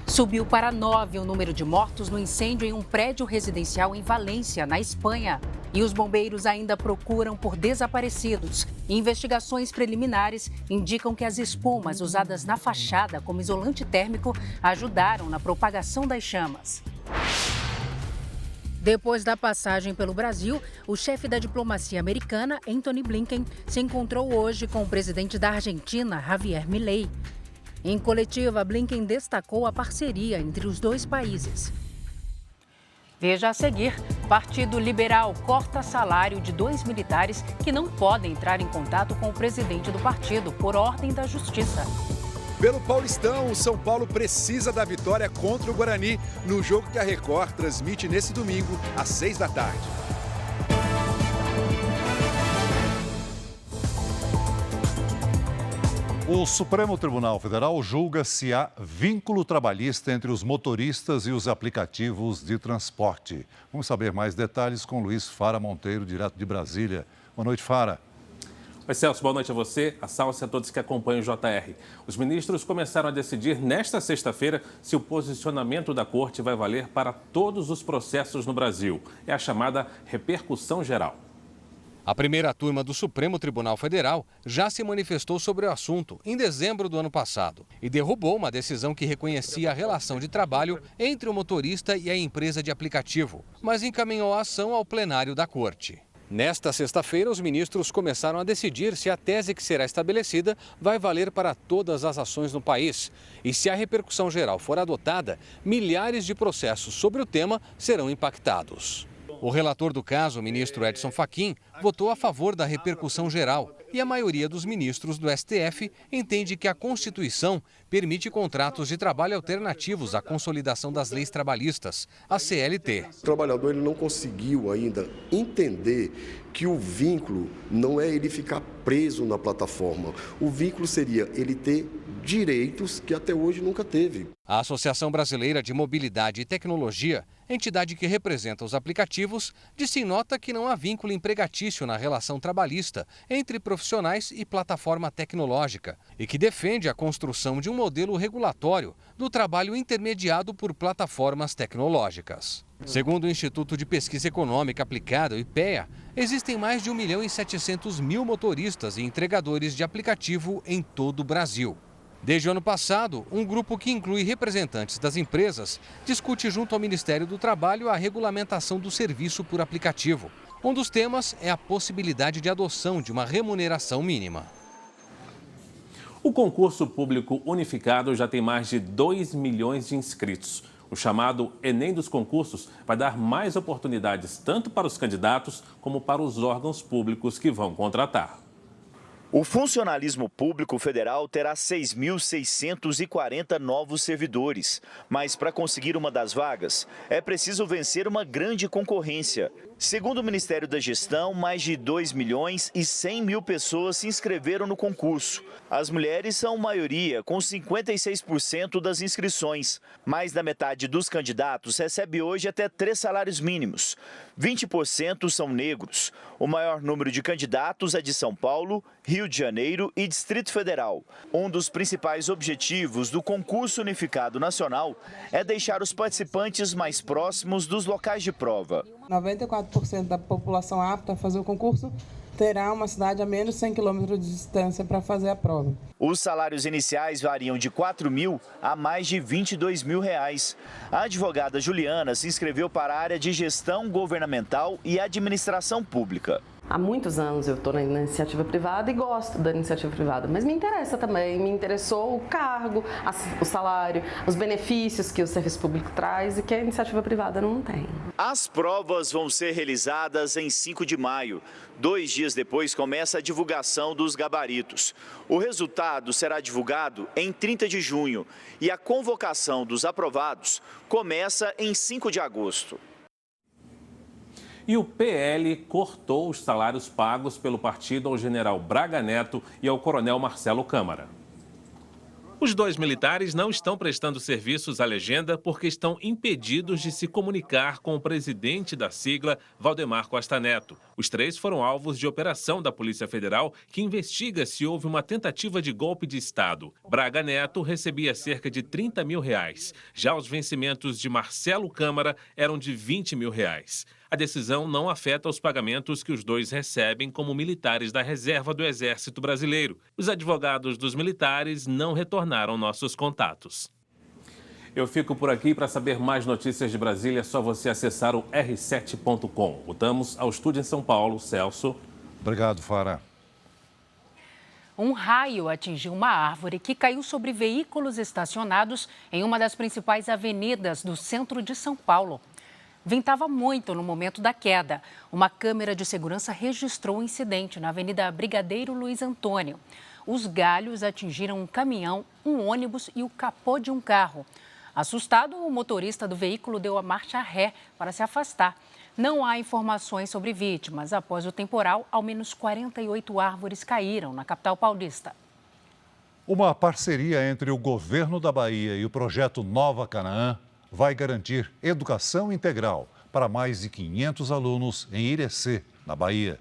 Subiu para 9 o número de mortos no incêndio em um prédio residencial em Valência, na Espanha. E os bombeiros ainda procuram por desaparecidos. Investigações preliminares indicam que as espumas usadas na fachada como isolante térmico ajudaram na propagação das chamas. Depois da passagem pelo Brasil, o chefe da diplomacia americana, Antony Blinken, se encontrou hoje com o presidente da Argentina, Javier Milei. Em coletiva, Blinken destacou a parceria entre os dois países. Veja a seguir, Partido Liberal corta salário de 2 militares que não podem entrar em contato com o presidente do partido por ordem da Justiça. Pelo Paulistão, o São Paulo precisa da vitória contra o Guarani no jogo que a Record transmite nesse domingo, às 6 da tarde. O Supremo Tribunal Federal julga se há vínculo trabalhista entre os motoristas e os aplicativos de transporte. Vamos saber mais detalhes com Luiz Fara Monteiro, direto de Brasília. Boa noite, Fara. Oi, Celso, boa noite a você, a Salsa e a todos que acompanham o JR. Os ministros começaram a decidir nesta sexta-feira se o posicionamento da Corte vai valer para todos os processos no Brasil. É a chamada repercussão geral. A primeira turma do Supremo Tribunal Federal já se manifestou sobre o assunto em dezembro do ano passado e derrubou uma decisão que reconhecia a relação de trabalho entre o motorista e a empresa de aplicativo, mas encaminhou a ação ao plenário da Corte. Nesta sexta-feira, os ministros começaram a decidir se a tese que será estabelecida vai valer para todas as ações no país. E se a repercussão geral for adotada, milhares de processos sobre o tema serão impactados. O relator do caso, o ministro Edson Fachin, votou a favor da repercussão geral e a maioria dos ministros do STF entende que a Constituição permite contratos de trabalho alternativos à consolidação das leis trabalhistas, a CLT. O trabalhador ele não conseguiu ainda entender que o vínculo não é ele ficar preso na plataforma. O vínculo seria ele ter direitos que até hoje nunca teve. A Associação Brasileira de Mobilidade e Tecnologia, entidade que representa os aplicativos, disse em nota que não há vínculo empregatício na relação trabalhista entre profissionais e plataforma tecnológica e que defende a construção de um modelo regulatório do trabalho intermediado por plataformas tecnológicas. Segundo o Instituto de Pesquisa Econômica Aplicada, o IPEA, existem mais de 1.700.000 motoristas e entregadores de aplicativo em todo o Brasil. Desde o ano passado, um grupo que inclui representantes das empresas discute junto ao Ministério do Trabalho a regulamentação do serviço por aplicativo. Um dos temas é a possibilidade de adoção de uma remuneração mínima. O concurso público unificado já tem mais de 2 milhões de inscritos. O chamado Enem dos concursos vai dar mais oportunidades tanto para os candidatos como para os órgãos públicos que vão contratar. O funcionalismo público federal terá 6.640 novos servidores, mas para conseguir uma das vagas, é preciso vencer uma grande concorrência. Segundo o Ministério da Gestão, mais de 2.100.000 pessoas se inscreveram no concurso. As mulheres são maioria, com 56% das inscrições. Mais da metade dos candidatos recebe hoje até 3 salários mínimos. 20% são negros. O maior número de candidatos é de São Paulo, Rio de Janeiro e Distrito Federal. Um dos principais objetivos do concurso unificado nacional é deixar os participantes mais próximos dos locais de prova. 94% da população apta a fazer o concurso terá uma cidade a menos de 100 quilômetros de distância para fazer a prova. Os salários iniciais variam de R$ 4.000 a mais de R$ 22.000. A advogada Juliana se inscreveu para a área de gestão governamental e administração pública. Há muitos anos eu estou na iniciativa privada e gosto da iniciativa privada, mas me interessa também, me interessou o cargo, o salário, os benefícios que o serviço público traz e que a iniciativa privada não tem. As provas vão ser realizadas em 5 de maio. 2 dias depois começa a divulgação dos gabaritos. O resultado será divulgado em 30 de junho e a convocação dos aprovados começa em 5 de agosto. E o PL cortou os salários pagos pelo partido ao general Braga Neto e ao coronel Marcelo Câmara. Os 2 militares não estão prestando serviços à legenda porque estão impedidos de se comunicar com o presidente da sigla, Valdemar Costa Neto. Os 3 foram alvos de operação da Polícia Federal, que investiga se houve uma tentativa de golpe de Estado. Braga Neto recebia cerca de R$30 mil. Já os vencimentos de Marcelo Câmara eram de R$20 mil. A decisão não afeta os pagamentos que os 2 recebem como militares da reserva do Exército Brasileiro. Os advogados dos militares não retornaram nossos contatos. Eu fico por aqui. Para saber mais notícias de Brasília, é só você acessar o r7.com. Voltamos ao estúdio em São Paulo. Celso. Obrigado, Fara. Um raio atingiu uma árvore que caiu sobre veículos estacionados em uma das principais avenidas do centro de São Paulo. Ventava muito no momento da queda. Uma câmera de segurança registrou o incidente na Avenida Brigadeiro Luiz Antônio. Os galhos atingiram um caminhão, um ônibus e o capô de um carro. Assustado, o motorista do veículo deu a marcha ré para se afastar. Não há informações sobre vítimas. Após o temporal, ao menos 48 árvores caíram na capital paulista. Uma parceria entre o governo da Bahia e o projeto Nova Canaã vai garantir educação integral para mais de 500 alunos em Irecê, na Bahia.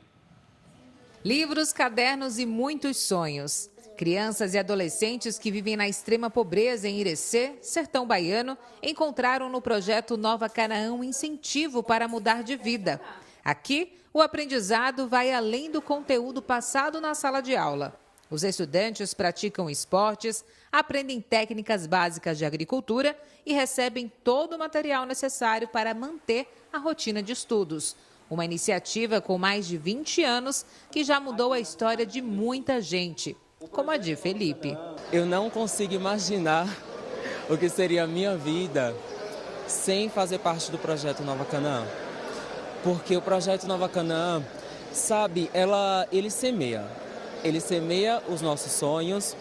Livros, cadernos e muitos sonhos. Crianças e adolescentes que vivem na extrema pobreza em Irecê, sertão baiano, encontraram no projeto Nova Canaã um incentivo para mudar de vida. Aqui, o aprendizado vai além do conteúdo passado na sala de aula. Os estudantes praticam esportes, aprendem técnicas básicas de agricultura e recebem todo o material necessário para manter a rotina de estudos. Uma iniciativa com mais de 20 anos que já mudou a história de muita gente, como a de Felipe. Eu não consigo imaginar o que seria a minha vida sem fazer parte do projeto Nova Canaã. Porque o projeto Nova Canaã, sabe, ele semeia. Ele semeia os nossos sonhos,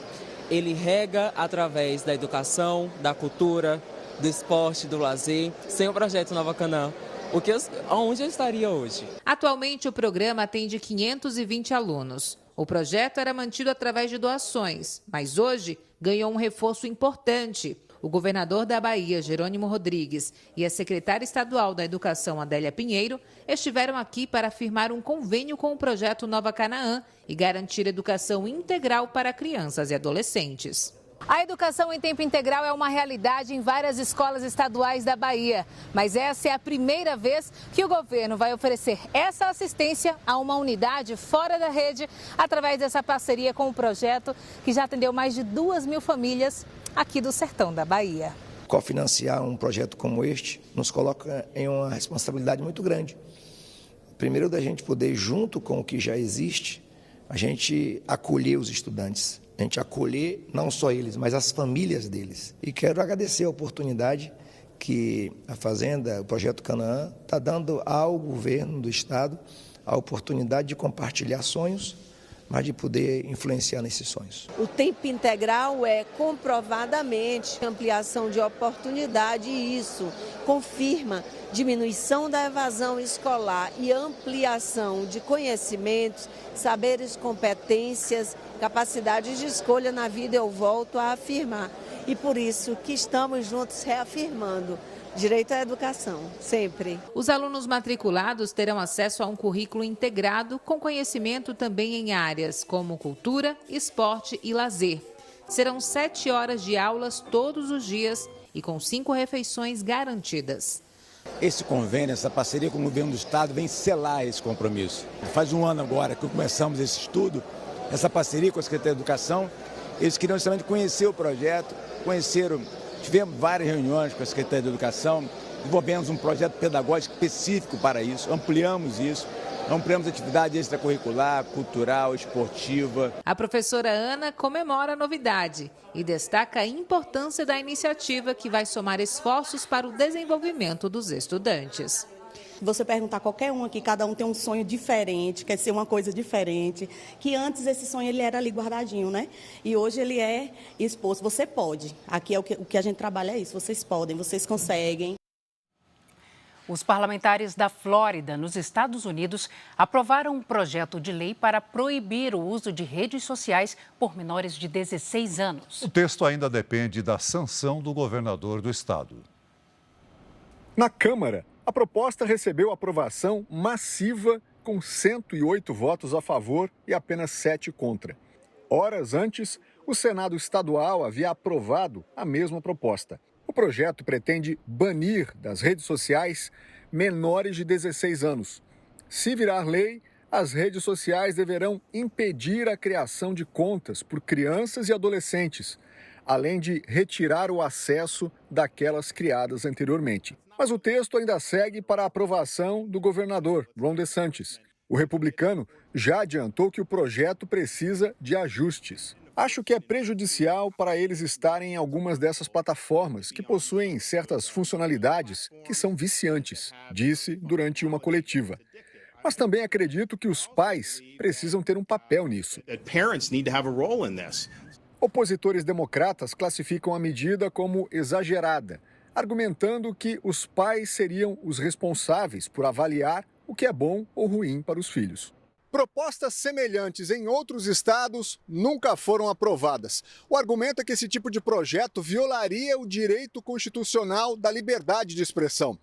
ele rega através da educação, da cultura, do esporte, do lazer. Sem o projeto Nova Canaã, onde eu estaria hoje? Atualmente, o programa atende 520 alunos. O projeto era mantido através de doações, mas hoje ganhou um reforço importante. O governador da Bahia, Jerônimo Rodrigues, e a secretária estadual da Educação, Adélia Pinheiro, estiveram aqui para firmar um convênio com o projeto Nova Canaã e garantir educação integral para crianças e adolescentes. A educação em tempo integral é uma realidade em várias escolas estaduais da Bahia, mas essa é a primeira vez que o governo vai oferecer essa assistência a uma unidade fora da rede, através dessa parceria com o projeto que já atendeu mais de 2.000 famílias aqui do sertão da Bahia. Cofinanciar um projeto como este nos coloca em uma responsabilidade muito grande. Primeiro, da gente poder, junto com o que já existe, a gente acolher os estudantes. A gente acolher não só eles, mas as famílias deles. E quero agradecer a oportunidade que a Fazenda, o Projeto Canaã, está dando ao governo do Estado a oportunidade de compartilhar sonhos, mas de poder influenciar nesses sonhos. O tempo integral é comprovadamente ampliação de oportunidade e isso confirma diminuição da evasão escolar e ampliação de conhecimentos, saberes, competências, capacidades de escolha na vida, eu volto a afirmar. E por isso que estamos juntos reafirmando direito à educação, sempre. Os alunos matriculados terão acesso a um currículo integrado com conhecimento também em áreas como cultura, esporte e lazer. Serão 7 horas de aulas todos os dias e com 5 refeições garantidas. Esse convênio, essa parceria com o governo do estado vem selar esse compromisso. Faz um ano agora que começamos esse estudo, essa parceria com a Secretaria da Educação. Eles queriam justamente conhecer o projeto, tivemos várias reuniões com a Secretaria da Educação, desenvolvemos um projeto pedagógico específico para isso, ampliamos atividade extracurricular, cultural, esportiva. A professora Ana comemora a novidade e destaca a importância da iniciativa que vai somar esforços para o desenvolvimento dos estudantes. Você perguntar a qualquer um aqui, cada um tem um sonho diferente, quer ser uma coisa diferente, que antes esse sonho ele era ali guardadinho, né? E hoje ele é exposto. Você pode. Aqui é o que a gente trabalha é isso. Vocês podem, vocês conseguem. Os parlamentares da Flórida, nos Estados Unidos, aprovaram um projeto de lei para proibir o uso de redes sociais por menores de 16 anos. O texto ainda depende da sanção do governador do estado. Na Câmara, a proposta recebeu aprovação massiva com 108 votos a favor e apenas 7 contra. Horas antes, o Senado estadual havia aprovado a mesma proposta. O projeto pretende banir das redes sociais menores de 16 anos. Se virar lei, as redes sociais deverão impedir a criação de contas por crianças e adolescentes, além de retirar o acesso daquelas criadas anteriormente. Mas o texto ainda segue para a aprovação do governador Ron DeSantis. O republicano já adiantou que o projeto precisa de ajustes. Acho que é prejudicial para eles estarem em algumas dessas plataformas que possuem certas funcionalidades que são viciantes, disse durante uma coletiva. Mas também acredito que os pais precisam ter um papel nisso. Opositores democratas classificam a medida como exagerada, argumentando que os pais seriam os responsáveis por avaliar o que é bom ou ruim para os filhos. Propostas semelhantes em outros estados nunca foram aprovadas. O argumento é que esse tipo de projeto violaria o direito constitucional da liberdade de expressão.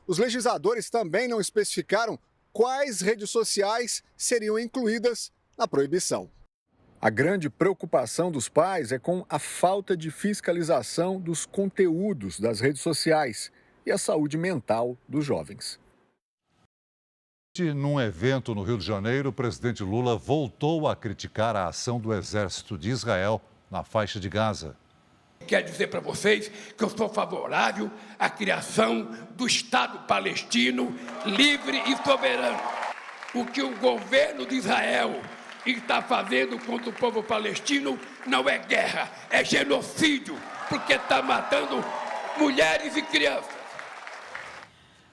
Os legisladores também não especificaram quais redes sociais seriam incluídas na proibição. A grande preocupação dos pais é com a falta de fiscalização dos conteúdos das redes sociais e a saúde mental dos jovens. Num evento no Rio de Janeiro, o presidente Lula voltou a criticar a ação do exército de Israel na faixa de Gaza. Quero dizer para vocês que eu sou favorável à criação do Estado palestino livre e soberano. O que o governo de Israel está fazendo contra o povo palestino não é guerra, é genocídio, porque está matando mulheres e crianças.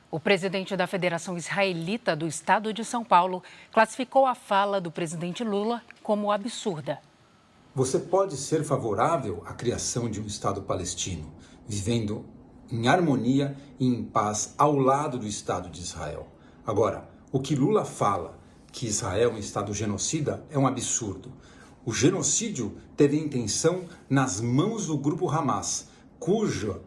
O presidente da Federação Israelita do Estado de São Paulo classificou a fala do presidente Lula como absurda. Você pode ser favorável à criação de um Estado palestino, vivendo em harmonia e em paz ao lado do Estado de Israel. Agora, o que Lula fala, que Israel é um Estado genocida, é um absurdo. O genocídio teve intenção nas mãos do grupo Hamas, cujo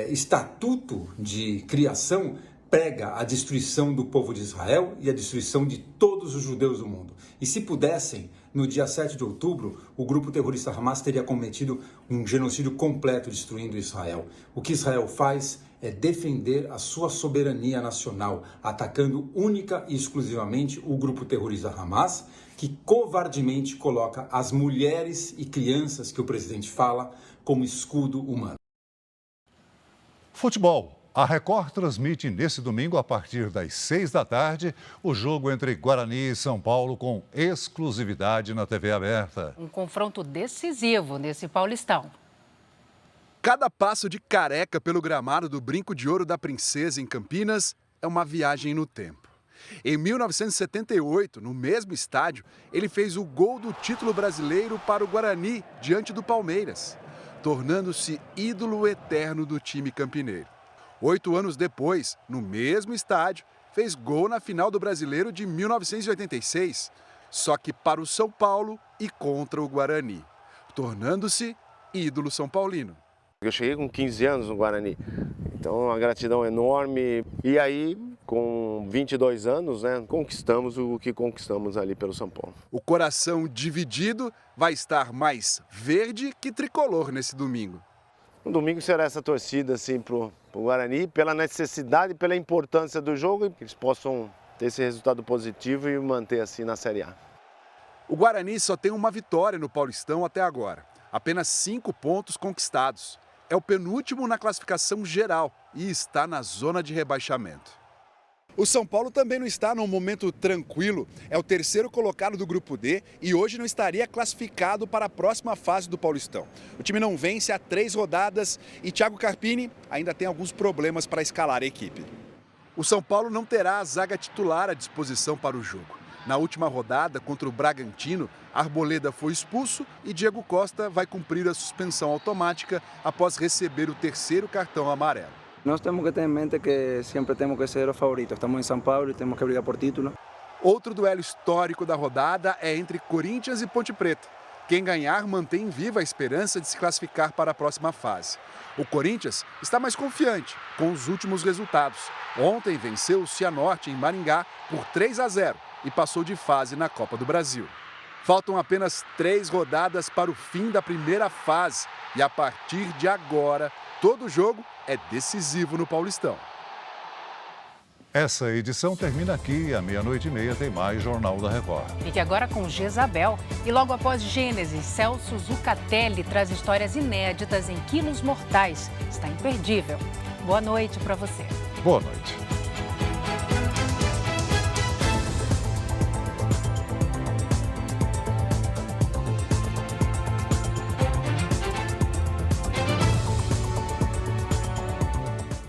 estatuto de criação prega a destruição do povo de Israel e a destruição de todos os judeus do mundo. E se pudessem, no dia 7 de outubro, o grupo terrorista Hamas teria cometido um genocídio completo destruindo Israel. O que Israel faz é defender a sua soberania nacional, atacando única e exclusivamente o grupo terrorista Hamas, que covardemente coloca as mulheres e crianças que o presidente fala como escudo humano. Futebol. A Record transmite nesse domingo, a partir das 6 da tarde, o jogo entre Guarani e São Paulo com exclusividade na TV aberta. Um confronto decisivo nesse Paulistão. Cada passo de Careca pelo gramado do Brinco de Ouro da Princesa em Campinas é uma viagem no tempo. Em 1978, no mesmo estádio, ele fez o gol do título brasileiro para o Guarani, diante do Palmeiras, tornando-se ídolo eterno do time campineiro. 8 anos depois, no mesmo estádio, fez gol na final do Brasileiro de 1986, só que para o São Paulo e contra o Guarani, tornando-se ídolo são paulino. Eu cheguei com 15 anos no Guarani, então uma gratidão enorme. E aí, com 22 anos, conquistamos o que conquistamos ali pelo São Paulo. O coração dividido vai estar mais verde que tricolor nesse domingo. No domingo será essa torcida assim, para o Guarani, pela necessidade e pela importância do jogo, e que eles possam ter esse resultado positivo e manter assim na Série A. O Guarani só tem uma vitória no Paulistão até agora, apenas 5 pontos conquistados. É o penúltimo na classificação geral e está na zona de rebaixamento. O São Paulo também não está num momento tranquilo. É o terceiro colocado do Grupo D e hoje não estaria classificado para a próxima fase do Paulistão. O time não vence há 3 rodadas e Thiago Carpini ainda tem alguns problemas para escalar a equipe. O São Paulo não terá a zaga titular à disposição para o jogo. Na última rodada, contra o Bragantino, Arboleda foi expulso e Diego Costa vai cumprir a suspensão automática após receber o 3º cartão amarelo. Nós temos que ter em mente que sempre temos que ser os favoritos. Estamos em São Paulo e temos que brigar por título. Outro duelo histórico da rodada é entre Corinthians e Ponte Preta. Quem ganhar mantém viva a esperança de se classificar para a próxima fase. O Corinthians está mais confiante com os últimos resultados. Ontem venceu o Cianorte em Maringá por 3-0 e passou de fase na Copa do Brasil. Faltam apenas 3 rodadas para o fim da primeira fase e a partir de agora, todo jogo é decisivo no Paulistão. Essa edição termina aqui. À 00:30 tem mais Jornal da Record. Fique agora com Jezabel. E logo após Gênesis, Celso Zucatelli traz histórias inéditas em Quilos Mortais. Está imperdível. Boa noite para você. Boa noite.